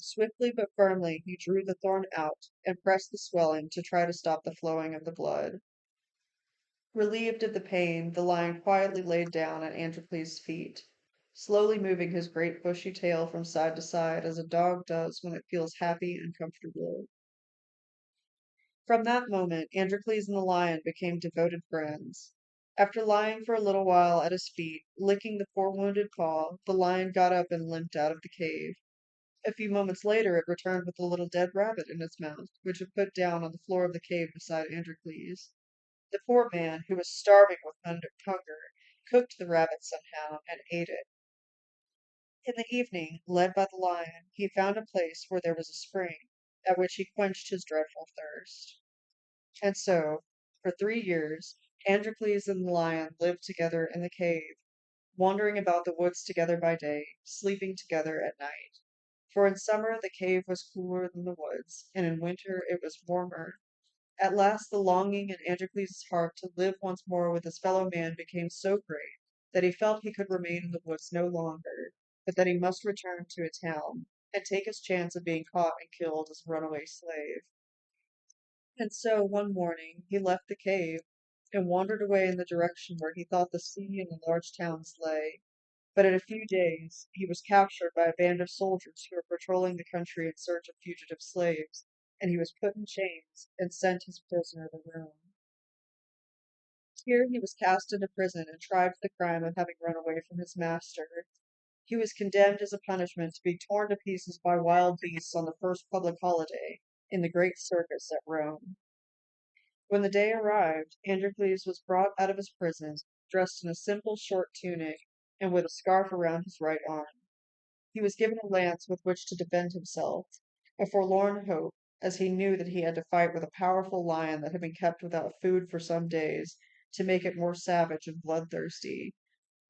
Swiftly but firmly he drew the thorn out and pressed the swelling to try to stop the flowing of the blood. Relieved of the pain, the lion quietly laid down at Androcles' feet, slowly moving his great bushy tail from side to side as a dog does when it feels happy and comfortable. From that moment, Androcles and the lion became devoted friends. After lying for a little while at his feet, licking the forewounded paw, the lion got up and limped out of the cave. A few moments later it returned with a little dead rabbit in its mouth, which it put down on the floor of the cave beside Androcles. The poor man, who was starving with hunger, cooked the rabbit somehow and ate it. In the evening, led by the lion, he found a place where there was a spring, at which he quenched his dreadful thirst. And so, for 3 years, Androcles and the lion lived together in the cave, wandering about the woods together by day, sleeping together at night. For in summer the cave was cooler than the woods, and in winter it was warmer. At last the longing in Androcles' heart to live once more with his fellow man became so great that he felt he could remain in the woods no longer, but that he must return to a town, and take his chance of being caught and killed as a runaway slave. And so one morning he left the cave, and wandered away in the direction where he thought the sea and the large towns lay. But in a few days he was captured by a band of soldiers who were patrolling the country in search of fugitive slaves, and he was put in chains and sent as a prisoner to Rome. Here he was cast into prison and tried for the crime of having run away from his master. He was condemned as a punishment to be torn to pieces by wild beasts on the first public holiday in the great circus at Rome. When the day arrived, Androcles was brought out of his prison, dressed in a simple short tunic, and with a scarf around his right arm. He was given a lance with which to defend himself, a forlorn hope, as he knew that he had to fight with a powerful lion that had been kept without food for some days, to make it more savage and bloodthirsty.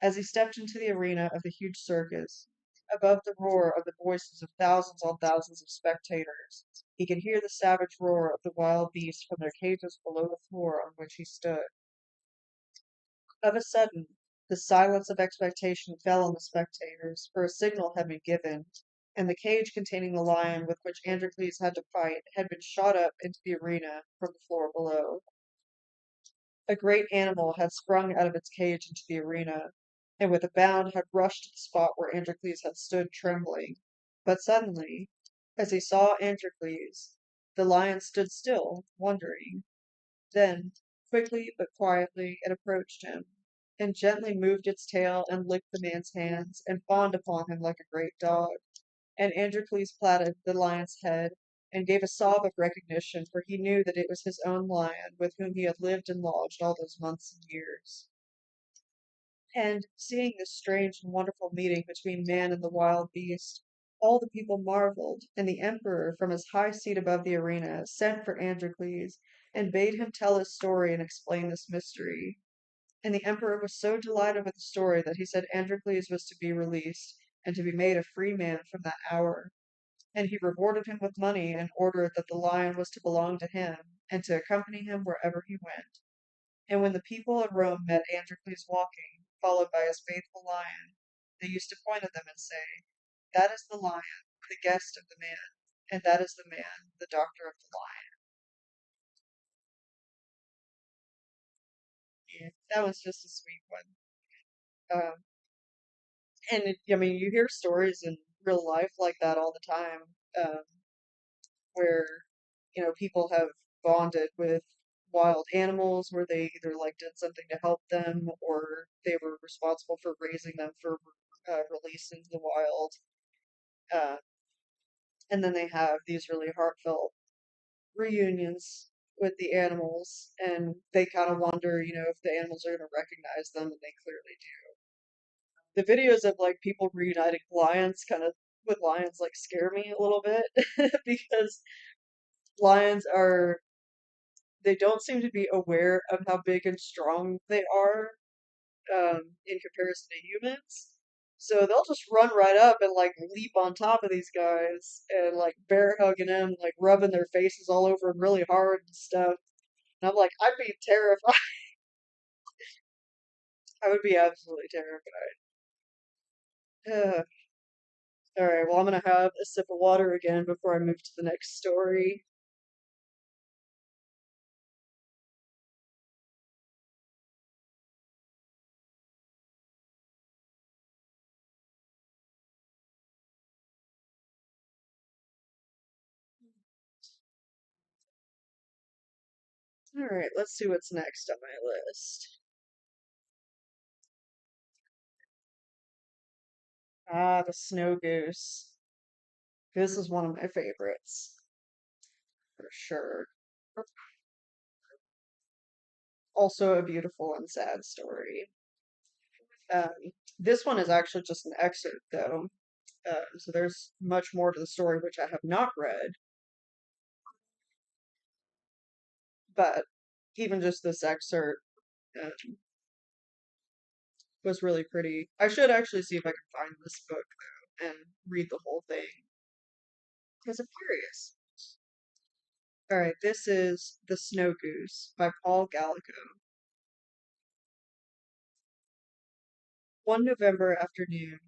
As he stepped into the arena of the huge circus, above the roar of the voices of thousands on thousands of spectators, he could hear the savage roar of the wild beasts from their cages below the floor on which he stood. Of a sudden, the silence of expectation fell on the spectators, for a signal had been given, and the cage containing the lion with which Androcles had to fight had been shot up into the arena from the floor below. A great animal had sprung out of its cage into the arena, and with a bound had rushed to the spot where Androcles had stood trembling. But suddenly, as he saw Androcles, the lion stood still, wondering. Then, quickly but quietly, it approached him, and gently moved its tail and licked the man's hands, and fawned upon him like a great dog. And Androcles patted the lion's head, and gave a sob of recognition, for he knew that it was his own lion with whom he had lived and lodged all those months and years. And, seeing this strange and wonderful meeting between man and the wild beast, All the people marveled, and the emperor, from his high seat above the arena, sent for Androcles and bade him tell his story and explain this mystery. And the emperor was so delighted with the story that he said Androcles was to be released and to be made a free man from that hour. And he rewarded him with money and ordered that the lion was to belong to him and to accompany him wherever he went. And when the people in Rome met Androcles walking, followed by his faithful lion, they used to point at them and say, "That is the lion, the guest of the man, and that is the man, the doctor of the lion." Yeah, that was just a sweet one. And I mean, you hear stories in real life like that all the time, um, where people have bonded with wild animals, where they either like did something to help them, or they were responsible for raising them for release into the wild. Uh, and then they have these really heartfelt reunions with the animals, and they kind of wonder, if the animals are going to recognize them, and they clearly do. The videos of like people reuniting lions kind of with lions like scare me a little bit because lions are they don't seem to be aware of how big and strong they are in comparison to humans. So they'll just run right up and like leap on top of these guys and like bear hugging them, like rubbing their faces all over them really hard and stuff. And I'm like, I'd be terrified. I would be absolutely terrified. All right, well, I'm gonna have a sip of water again before I move to the next story. All right, let's see what's next on my list. Ah, the snow goose. This is one of my favorites, for sure. Also a beautiful and sad story. This one is actually just an excerpt, though. So there's much more to the story which I have not read, but even just this excerpt uh, was really pretty. I should actually see if I can find this book, though, and read the whole thing, because I'm curious. All right, this is The Snow Goose by Paul Gallico. One November afternoon,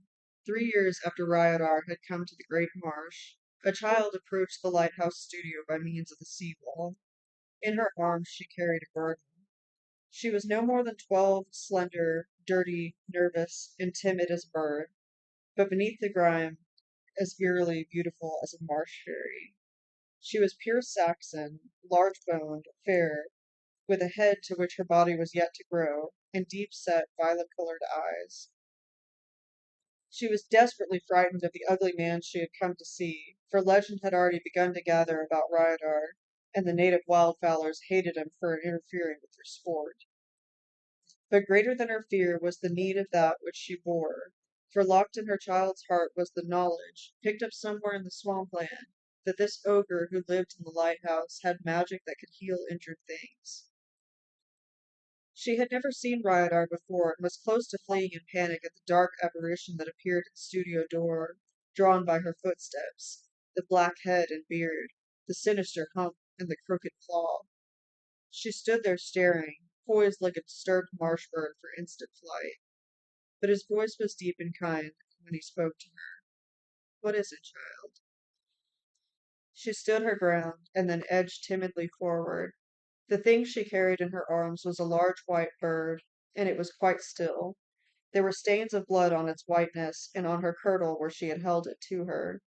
3 years after Ryodar had come to the great marsh, a child approached the lighthouse studio by means of the sea wall. In her arms she carried a burden. She was no more than 12, slender, dirty, nervous, and timid as a bird, but beneath the grime as eerily beautiful as a marsh fairy. She was pure Saxon, large boned, fair, with a head to which her body was yet to grow, and deep set, violet colored eyes. She was desperately frightened of the ugly man she had come to see, for legend had already begun to gather about Ryodar, and the native wildfowlers hated him for interfering with their sport. But greater than her fear was the need of that which she bore, for locked in her child's heart was the knowledge, picked up somewhere in the swampland, that this ogre who lived in the lighthouse had magic that could heal injured things. She had never seen Ryodar before, and was close to fleeing in panic at the dark apparition that appeared at the studio door, drawn by her footsteps, the black head and beard, the sinister hump, and the crooked claw. She stood there staring, poised like a disturbed marsh bird for instant flight. But his voice was deep and kind when he spoke to her. "What is it, child?" She stood her ground, and then edged timidly forward. The thing she carried in her arms was a large white bird, and it was quite still. There were stains of blood on its whiteness, and on her kirtle where she had held it to her.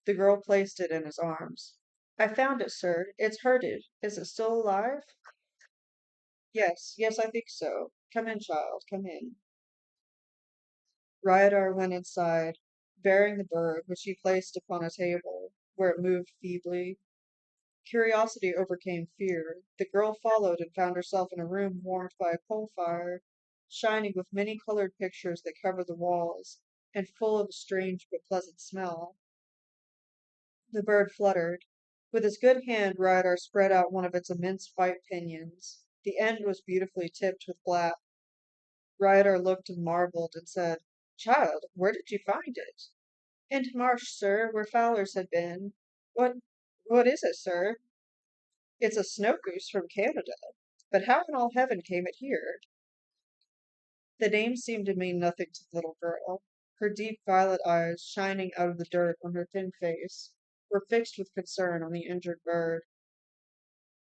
The girl placed it in his arms. "I found it, sir. It's hurted. Is it still alive?" "Yes, yes, I think so. Come in, child, come in." Ryodar went inside, bearing the bird, which he placed upon a table, where it moved feebly. Curiosity overcame fear. The girl followed and found herself in a room warmed by a coal fire, shining with many colored pictures that covered the walls, and full of a strange but pleasant smell. The bird fluttered. With his good hand, Ryder spread out one of its immense white pinions. The end was beautifully tipped with black. Ryder looked and marveled and said, "Child, where did you find it?" "In the marsh, sir, where fowlers had been." "What, what is it, sir?" "It's a snow goose from Canada. But how in all heaven came it here?" The name seemed to mean nothing to the little girl. Her deep violet eyes, shining out of the dirt on her thin face, were fixed with concern on the injured bird.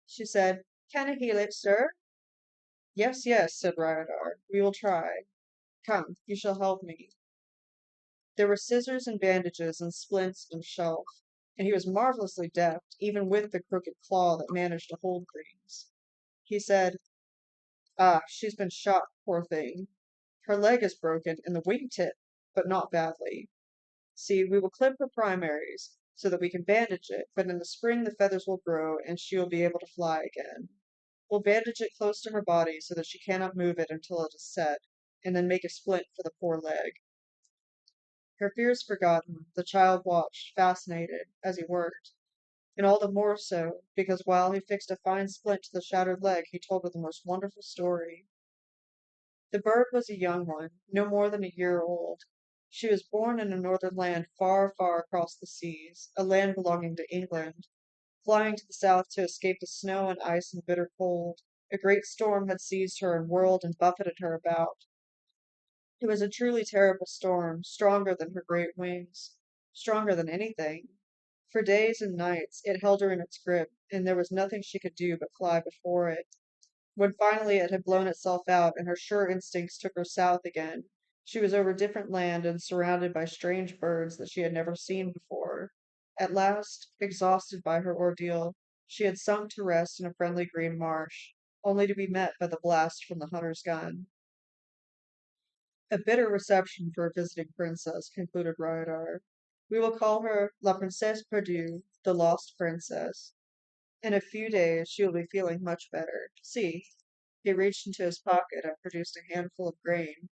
She said, "Can I heal it, sir?" "Yes, yes," said Ryodar. "We will try. Come, you shall help me." There were scissors and bandages and splints and a shelf, and he was marvelously deft, even with the crooked claw that managed to hold things. He said, "Ah, she's been shot, poor thing. Her leg is broken and the wing tip, but not badly. See, we will clip her primaries so that we can bandage it, but in the spring the feathers will grow and she will be able to fly again. We'll bandage it close to her body so that she cannot move it until it is set, and then make a splint for the poor leg." Her fears forgotten, the child watched, fascinated, as he worked, and all the more so because while he fixed a fine splint to the shattered leg, he told her the most wonderful story. The bird was a young one, no more than a year old. She was born in a northern land far, far across the seas, a land belonging to England. Flying to the south to escape the snow and ice and bitter cold, a great storm had seized her and whirled and buffeted her about. It was a truly terrible storm, stronger than her great wings, stronger than anything. For days and nights it held her in its grip, and there was nothing she could do but fly before it. When finally it had blown itself out and her sure instincts took her south again, she was over different land and surrounded by strange birds that she had never seen before. At last, exhausted by her ordeal, she had sunk to rest in a friendly green marsh, only to be met by the blast from the hunter's gun. A bitter reception for a visiting princess, concluded Ryodar. We will call her La Princesse Perdue, the Lost Princess. In a few days she will be feeling much better. See. He reached into his pocket and produced a handful of grain.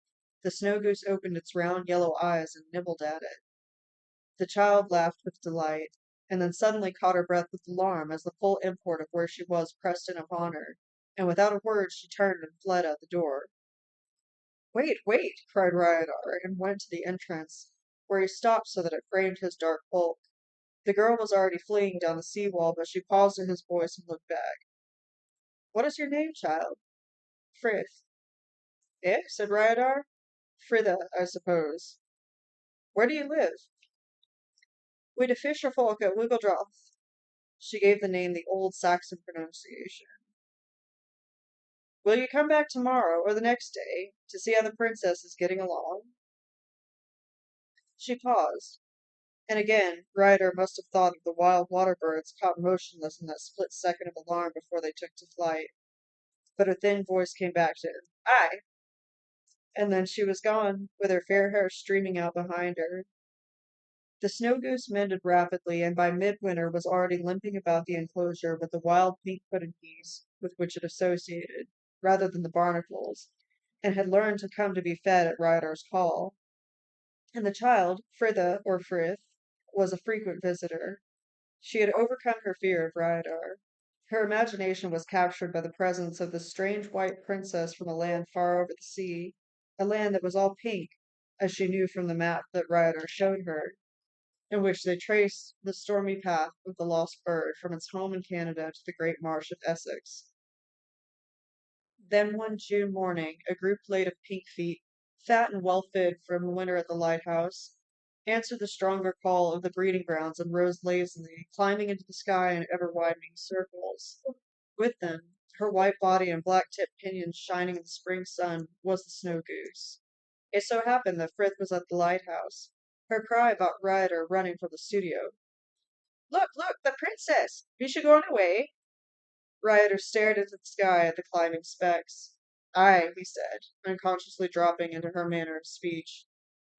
The snow goose opened its round yellow eyes and nibbled at it. The child laughed with delight, and then suddenly caught her breath with alarm as the full import of where she was pressed in upon her, and without a word she turned and fled out the door. "Wait, wait!" cried Ryodar, and went to the entrance, where he stopped so that it framed his dark bulk. The girl was already fleeing down the sea wall, but she paused at his voice and looked back. "What is your name, child?" "Frith." "Eh?" said Ryodar. "Frida, I suppose. Where do you live?" "We de fisher folk at Wiggledroth." She gave the name the old Saxon pronunciation. "Will you come back tomorrow or the next day to see how the princess is getting along?" She paused, and again Ryder must have thought of the wild water birds caught motionless in that split second of alarm before they took to flight. But her thin voice came back to him. "Aye!" And then she was gone, with her fair hair streaming out behind her. The snow goose mended rapidly, and by midwinter was already limping about the enclosure with the wild pink-footed geese with which it associated, rather than the barnacles, and had learned to come to be fed at Ryder's call. And the child, Frida or Frith, was a frequent visitor. She had overcome her fear of Ryder. Her imagination was captured by the presence of this strange white princess from a land far over the sea, a land that was all pink, as she knew from the map that Ryder showed her, in which they traced the stormy path of the lost bird from its home in Canada to the great marsh of Essex. Then one June morning, a group late of pink feet, fat and well fed from winter at the lighthouse, answered the stronger call of the breeding grounds and rose lazily, climbing into the sky in ever widening circles. With them, her white body and black tipped pinions shining in the spring sun, was the snow goose. It so happened that Frith was at the lighthouse. Her cry brought Ryder running from the studio. "Look, look, the princess! Be she going away?" Ryder stared into the sky at the climbing specks. "Aye," he said, unconsciously dropping into her manner of speech.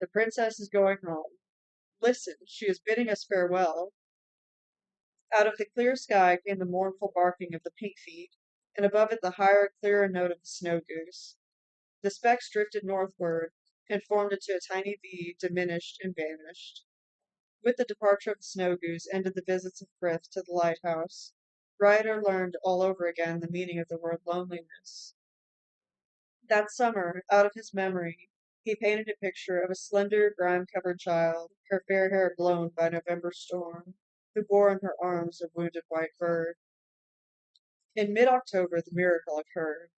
"The princess is going home. Listen, she is bidding us farewell." Out of the clear sky came the mournful barking of the pink feet, and above it the higher, clearer note of the snow goose. The specks drifted northward, and formed into a tiny V, diminished and vanished. With the departure of the snow goose ended the visits of Frith to the lighthouse. Ryder learned all over again the meaning of the word loneliness. That summer, out of his memory, he painted a picture of a slender, grime-covered child, her fair hair blown by November storm, who bore in her arms a wounded white bird. In mid-October the miracle occurred.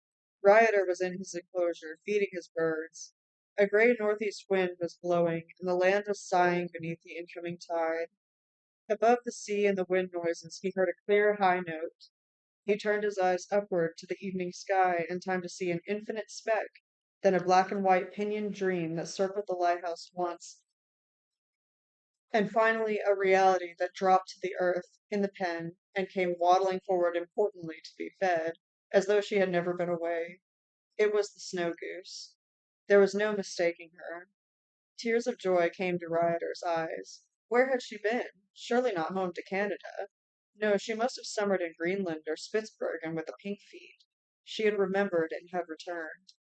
Rioter was in his enclosure, feeding his birds. A grey northeast wind was blowing, and the land was sighing beneath the incoming tide. Above the sea and the wind noises he heard a clear, high note. He turned his eyes upward to the evening sky in time to see an infinite speck, then a black and white pinioned dream that circled the lighthouse once, and finally a reality that dropped to the earth in the pen and came waddling forward importantly to be fed, as though she had never been away. It was the snow goose. There was no mistaking her. Tears of joy came to Rioter's eyes. Where had she been? Surely not home to Canada. No, she must have summered in Greenland or Spitzbergen with the pink feet. She had remembered and had returned.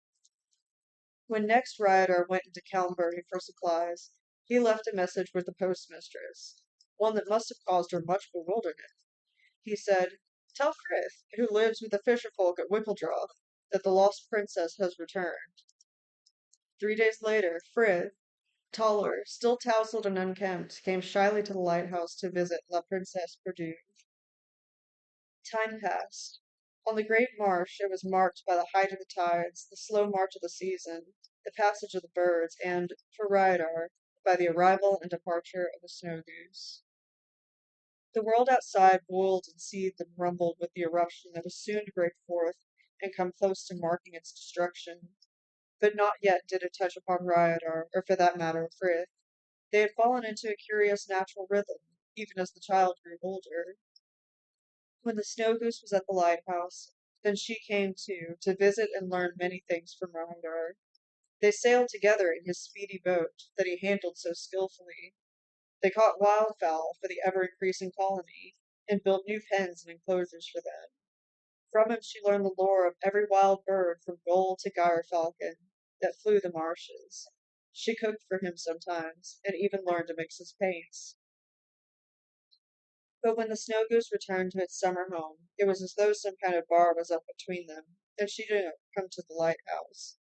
When next Rioter went into Kelmbury for supplies, he left a message with the postmistress, one that must have caused her much bewilderment. He said, "Tell Frith, who lives with the fisherfolk at Wickledroth, that the lost princess has returned." 3 days later, Frith, taller, still tousled and unkempt, came shyly to the lighthouse to visit La Princesse Perdue. Time passed. On the great marsh it was marked by the height of the tides, the slow march of the season, the passage of the birds, and, for Ryodar, by the arrival and departure of the snow goose. The world outside boiled and seethed and rumbled with the eruption that was soon to break forth and come close to marking its destruction. But not yet did it touch upon Ryodar, or for that matter Frith. They had fallen into a curious natural rhythm, even as the child grew older. When the snow goose was at the lighthouse, then she came too, to visit and learn many things from Ryodar. They sailed together in his speedy boat, that he handled so skilfully. They caught wildfowl for the ever-increasing colony, and built new pens and enclosures for them. From him she learned the lore of every wild bird from gull to gyrfalcon that flew the marshes. She cooked for him sometimes, and even learned to mix his paints. But when the snow goose returned to its summer home, it was as though some kind of bar was up between them, and she didn't come to the lighthouse.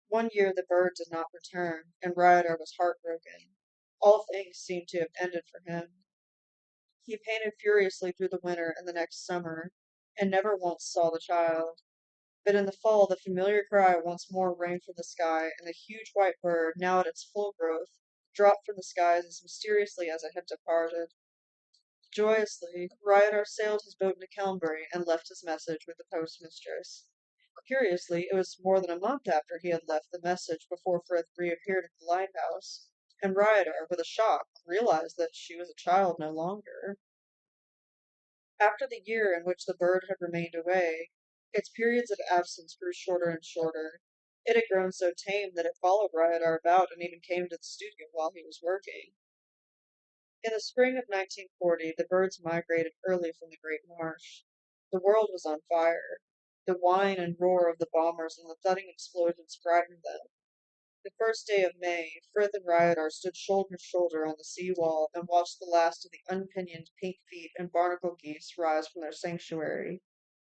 One year the bird did not return, and Ryodar was heartbroken. All things seemed to have ended for him. He painted furiously through the winter and the next summer, and never once saw the child. But in the fall the familiar cry once more rang from the sky, and the huge white bird, now at its full growth, dropped from the skies as mysteriously as it had departed. Joyously, Ryodar sailed his boat into Kelmbury and left his message with the postmistress. Curiously, it was more than a month after he had left the message before Frith reappeared at the lighthouse, and Ryodar, with a shock, realized that she was a child no longer. After the year in which the bird had remained away, its periods of absence grew shorter and shorter. It had grown so tame that it followed Ryodar about and even came to the studio while he was working. In the spring of 1940, the birds migrated early from the Great Marsh. The world was on fire. The whine and roar of the bombers and the thudding explosions frightened them. The first day of May, Frith and Ryodar stood shoulder to shoulder on the sea wall and watched the last of the unpinioned pink feet and barnacle geese rise from their sanctuary.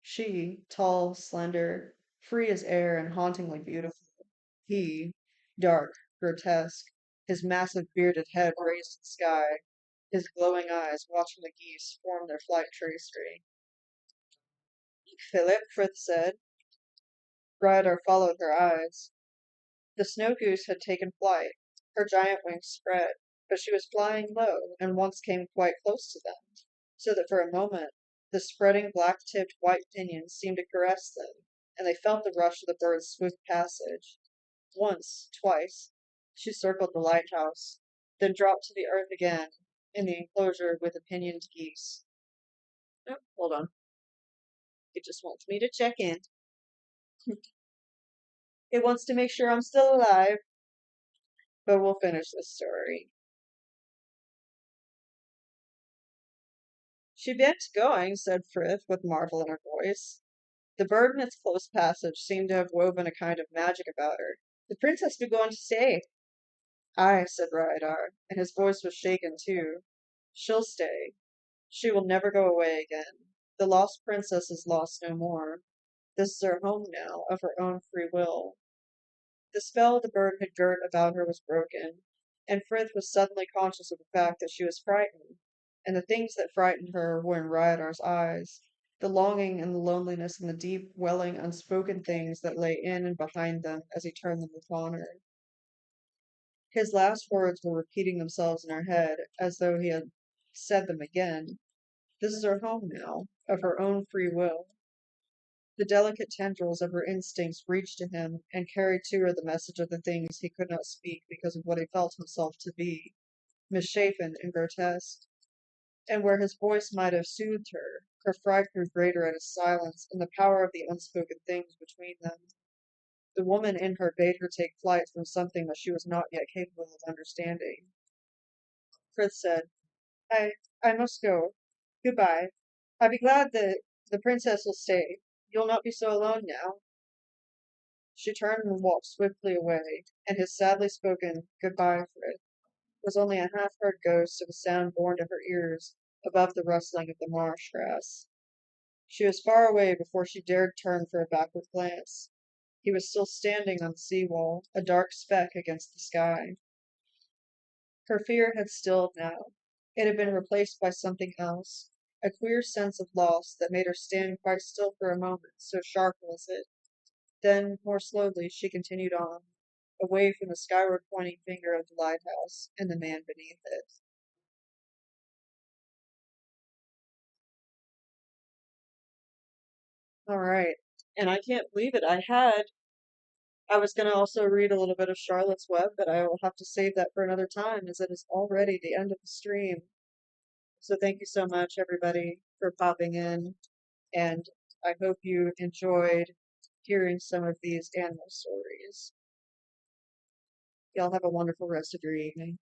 She, tall, slender, free as air and hauntingly beautiful. He, dark, grotesque, his massive bearded head raised to the sky, his glowing eyes watching the geese form their flight tracery. Philip, Frith said. Ryodar followed her eyes. The snow goose had taken flight, her giant wings spread, but she was flying low, and once came quite close to them, so that for a moment the spreading black-tipped white pinions seemed to caress them, and they felt the rush of the bird's swift passage. Once, twice, she circled the lighthouse, then dropped to the earth again, in the enclosure with the pinioned geese. Oh, hold on. It just wants me to check in. It wants to make sure I'm still alive. But we'll finish this story. She begs going, said Frith, with marvel in her voice. The bird in its close passage seemed to have woven a kind of magic about her. The princess be going to stay. Aye, said Rydar, and his voice was shaken too. She'll stay. She will never go away again. The lost princess is lost no more. This is her home now, of her own free will. The spell the bird had girt about her was broken, and Frith was suddenly conscious of the fact that she was frightened, and the things that frightened her were in Ryadar's eyes, the longing and the loneliness and the deep, welling, unspoken things that lay in and behind them as he turned them upon her. His last words were repeating themselves in her head as though he had said them again. This is her home now, of her own free will. The delicate tendrils of her instincts reached to him and carried to her the message of the things he could not speak because of what he felt himself to be, misshapen and grotesque. And where his voice might have soothed her, her fright grew greater at his silence and the power of the unspoken things between them. The woman in her bade her take flight from something that she was not yet capable of understanding. Frith said, I must go. Goodbye. I'll be glad that the princess will stay. You'll not be so alone now. She turned and walked swiftly away, and his sadly spoken "Goodbye, Frith" was only a half-heard ghost of a sound borne to her ears above the rustling of the marsh grass. She was far away before she dared turn for a backward glance. He was still standing on the sea-wall, a dark speck against the sky. Her fear had stilled now. It had been replaced by something else, a queer sense of loss that made her stand quite still for a moment, so sharp was it. Then, more slowly, she continued on, away from the skyward pointing finger of the lighthouse and the man beneath it. All right. And I can't believe it. I was going to also read a little bit of Charlotte's Web, but I will have to save that for another time as it is already the end of the stream. So thank you so much, everybody, for popping in. And I hope you enjoyed hearing some of these animal stories. Y'all have a wonderful rest of your evening.